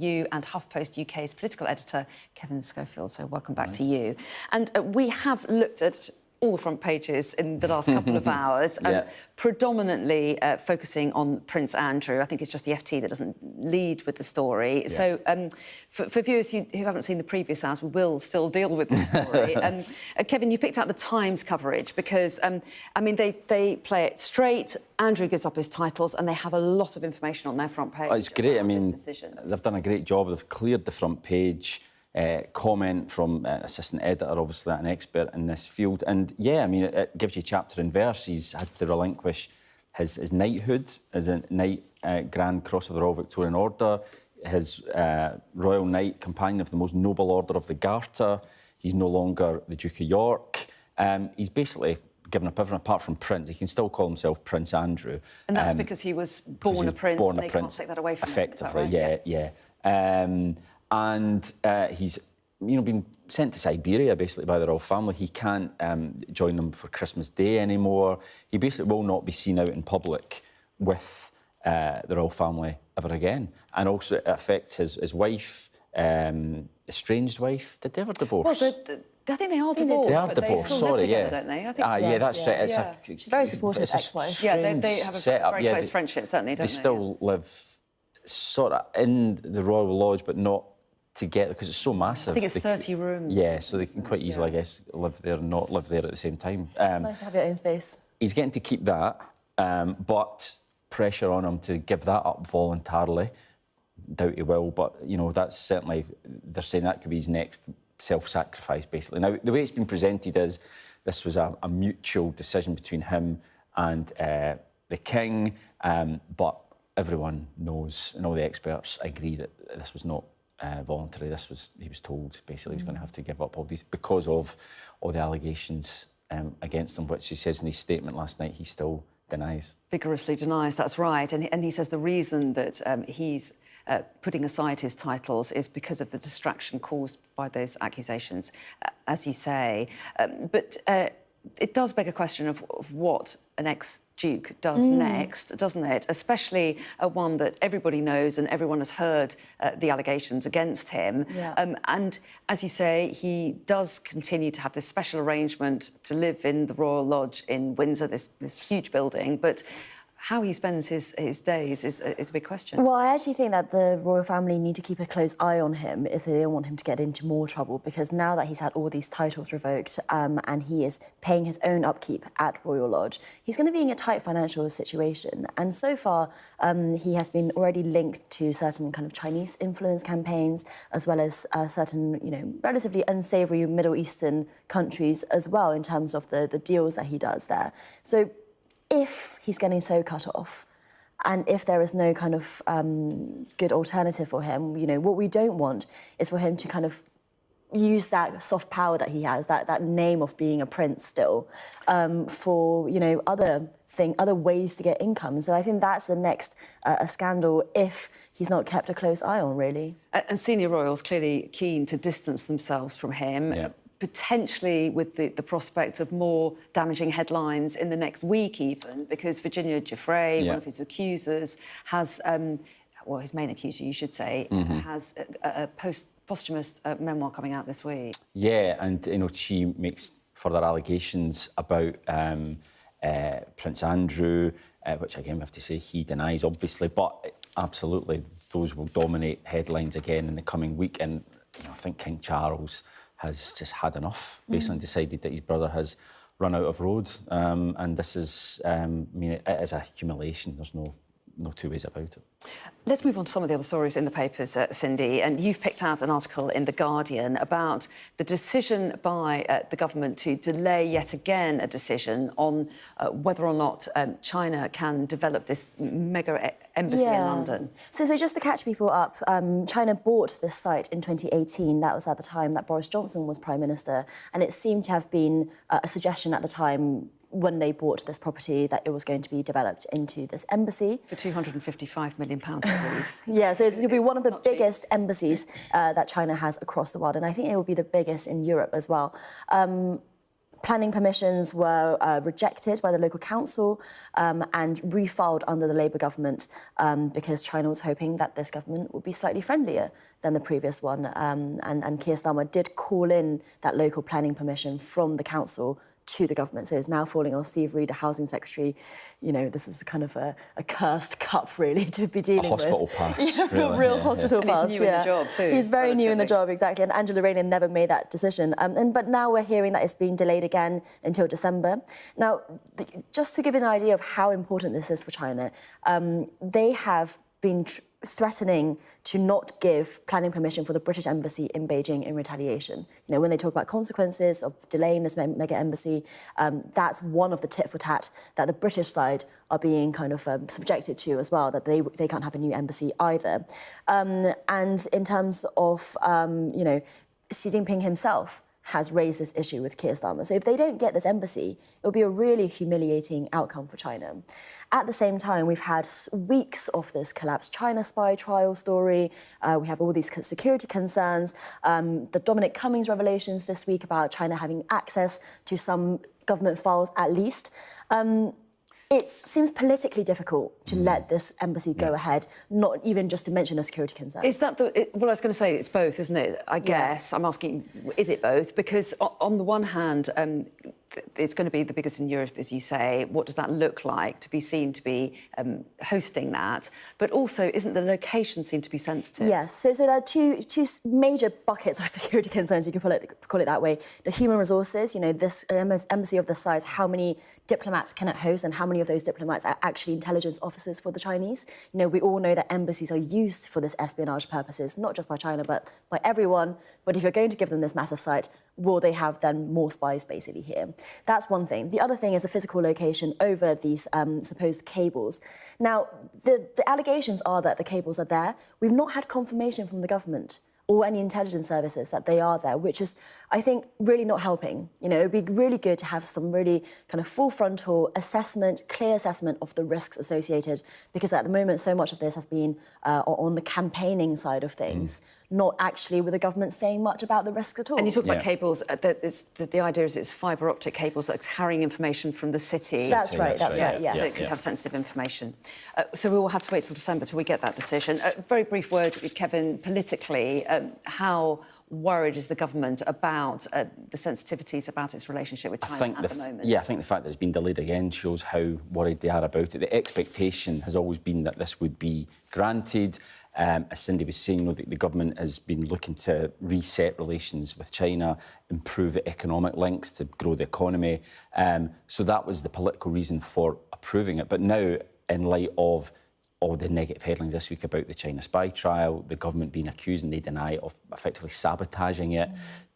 you, and HuffPost UK's political editor, Kevin Schofield. So welcome back to you. And we have looked at all the front pages in the last couple of hours, predominantly focusing on Prince Andrew. I think it's just the FT that doesn't lead with the story. So for viewers who haven't seen the previous hours, we will still deal with the story. Kevin, you picked out the Times coverage because, I mean, they play it straight. Andrew gives up his titles and they have a lot of information on their front page. It's great. I mean, they've done a great job. They've cleared the front page. Comment from assistant editor, obviously an expert in this field. And yeah, I mean, it gives you chapter and verse. He's had to relinquish his knighthood as a Knight Grand Cross of the Royal Victorian Order, his Royal Knight Companion of the Most Noble Order of the Garter. He's no longer the Duke of York. He's basically given up everything apart from Prince. He can still call himself Prince Andrew. And that's because he was born a prince and they can't take that away from him. Effectively, right? yeah. And he's, been sent to Siberia, basically, by the royal family. He can't join them for Christmas Day anymore. He basically will not be seen out in public with the royal family ever again. And also it affects his wife, estranged wife. Did they ever divorce? Well, I think they are divorced. They are divorced, they still live together, don't they? I think that's right. She's very supportive ex-wife. Yeah, they have a very close friendship, certainly, don't they? They still live sort of in the Royal Lodge, but not together, because it's so massive. I think it's 30 rooms. Yeah, so they can quite easily, I guess, live there and not live there at the same time. Nice to have your own space. He's getting to keep that, but pressure on him to give that up voluntarily. Doubt he will, but, that's certainly, they're saying that could be his next self-sacrifice, basically. Now, the way it's been presented is this was a mutual decision between him and the King, but everyone knows, and all the experts agree that this was not voluntary. He was told basically he was going to have to give up all these because of all the allegations against him, which he says in his statement last night he still denies. Vigorously denies, that's right. And he says the reason that he's putting aside his titles is because of the distraction caused by those accusations, as you say. But it does beg a question of what an ex-duke does next, doesn't it? Especially one that everybody knows and everyone has heard the allegations against him. Yeah. And as you say, he does continue to have this special arrangement to live in the Royal Lodge in Windsor, this huge building, but how he spends his days is a big question. Well, I actually think that the royal family need to keep a close eye on him if they don't want him to get into more trouble, because now that he's had all these titles revoked and he is paying his own upkeep at Royal Lodge, he's going to be in a tight financial situation. And so far, he has been already linked to certain kind of Chinese influence campaigns, as well as certain, relatively unsavoury Middle Eastern countries as well, in terms of the deals that he does there. So if he's getting so cut off, and if there is no kind of good alternative for him, what we don't want is for him to kind of use that soft power that he has, that name of being a prince still, for, other ways to get income. So I think that's the next scandal if he's not kept a close eye on, really. And senior royals clearly keen to distance themselves from him. Yeah. Potentially with the prospect of more damaging headlines in the next week even, because Virginia Giuffre, one of his accusers, has, his main accuser, you should say, has a posthumous memoir coming out this week. Yeah, and, she makes further allegations about Prince Andrew, which, again, we have to say he denies, obviously, but absolutely those will dominate headlines again in the coming week. And, I think King Charles has just had enough, basically decided that his brother has run out of road. And this is, it is a humiliation. There's no two ways about it. Let's move on to some of the other stories in the papers, Cindy. And you've picked out an article in The Guardian about the decision by the government to delay yet again a decision on whether or not China can develop this mega embassy in London. So just to catch people up, China bought this site in 2018. That was at the time that Boris Johnson was Prime Minister. And it seemed to have been a suggestion at the time when they bought this property that it was going to be developed into this embassy. For £255 million, Yeah, so it'll be one of the biggest embassies that China has across the world, and I think it will be the biggest in Europe as well. Planning permissions were rejected by the local council and refiled under the Labour government because China was hoping that this government would be slightly friendlier than the previous one. And Keir Starmer did call in that local planning permission from the council to the government. So it's now falling on Steve Reed, the Housing Secretary. You know, this is kind of a cursed cup, really, to be dealing with. A hospital pass. Yeah, really. real hospital pass. And he's new in the job too. He's very new in the job, exactly. And Angela Rayner never made that decision. But now we're hearing that it's been delayed again until December. Now, just to give you an idea of how important this is for China, they have been threatening to not give planning permission for the British embassy in Beijing in retaliation. You know, when they talk about consequences of delaying this mega embassy, that's one of the tit for tat that the British side are being kind of subjected to as well, that they can't have a new embassy either. And in terms of, you know, Xi Jinping himself has raised this issue with Keir Starmer. So if they don't get this embassy, it will be a really humiliating outcome for China. At the same time, we've had weeks of this collapsed China spy trial story. We have all these security concerns. The Dominic Cummings revelations this week about China having access to some government files, at least. It seems politically difficult to let this embassy go ahead, not even just to mention a security concern. Is that well, I was going to say it's both, isn't it? I guess. I'm asking, is it both? Because on the one hand, it's going to be the biggest in Europe, as you say. What does that look like to be seen to be hosting that? But also, isn't the location seen to be sensitive? Yes. So there are two major buckets of security concerns, you can call it that way. The human resources, you know, this embassy of this size, how many diplomats can it host and how many of those diplomats are actually intelligence officers for the Chinese? You know, we all know that embassies are used for this espionage purposes, not just by China, but by everyone. But if you're going to give them this massive site, will they have then more spies basically here? That's one thing. The other thing is the physical location over these supposed cables. Now, the allegations are that the cables are there. We've not had confirmation from the government or any intelligence services that they are there, which is, I think, really not helping. You know, it'd be really good to have some really kind of full frontal assessment, clear assessment of the risks associated, because at the moment, so much of this has been on the campaigning side of things, not actually with the government saying much about the risks at all. And you talk about cables, the idea is it's fibre optic cables that's carrying information from the city. That's right, yes. So it could have sensitive information. So we will have to wait till December till we get that decision. Very brief word, Kevin, politically, how worried is the government about the sensitivities about its relationship with China at the moment? Yeah, I think the fact that it's been delayed again shows how worried they are about it. The expectation has always been that this would be granted. As Cindy was saying, the government has been looking to reset relations with China, improve the economic links to grow the economy. So that was the political reason for approving it. But now, in light of all the negative headlines this week about the China spy trial, the government being accused, and they deny, of effectively sabotaging it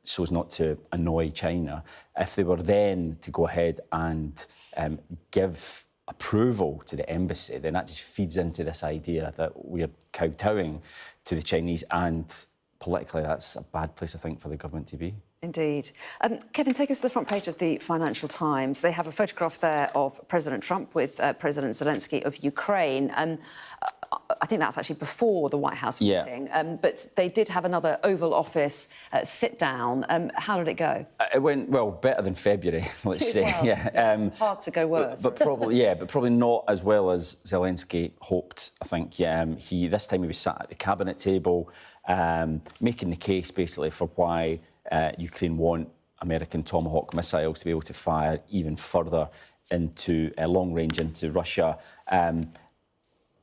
so as not to annoy China. If they were then to go ahead and give approval to the embassy, then that just feeds into this idea that we're kowtowing to the Chinese, and politically that's a bad place, I think, for the government to be. Indeed. Kevin, take us to the front page of the Financial Times. They have a photograph there of President Trump with President Zelensky of Ukraine. I think that's actually before the White House meeting. But they did have another Oval Office sit-down. How did it go? It went, well, better than February, let's say. Well, hard to go worse. But probably not as well as Zelensky hoped, I think. This time he was sat at the cabinet table, making the case, basically, for why Ukraine want American Tomahawk missiles to be able to fire even further into long range into Russia.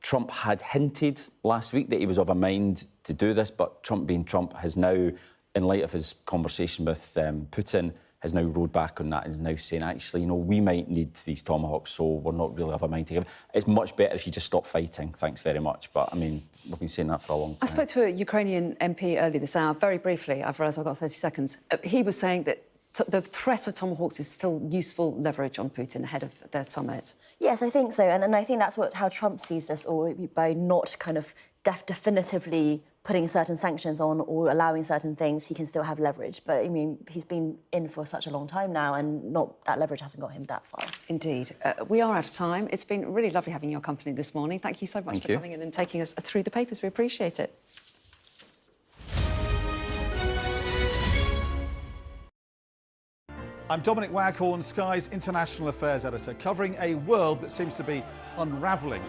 Trump had hinted last week that he was of a mind to do this, but Trump being Trump has now, in light of his conversation with Putin, has now rode back on that and is now saying, actually, you know, we might need these Tomahawks, so we're not really of a mind to give. It's much better if you just stop fighting, thanks very much. But, I mean, we've been saying that for a long time. I spoke to a Ukrainian MP earlier this hour, very briefly. I've realised I've got 30 seconds. He was saying that the threat of Tomahawks is still useful leverage on Putin ahead of their summit. Yes, I think so. And I think that's how Trump sees this, or by not kind of definitively putting certain sanctions on or allowing certain things, he can still have leverage. But, I mean, he's been in for such a long time now, and that leverage hasn't got him that far. Indeed. We are out of time. It's been really lovely having your company this morning. Thank you so much for coming in and taking us through the papers. We appreciate it. I'm Dominic Waghorn, Sky's International Affairs Editor, covering a world that seems to be unravelling.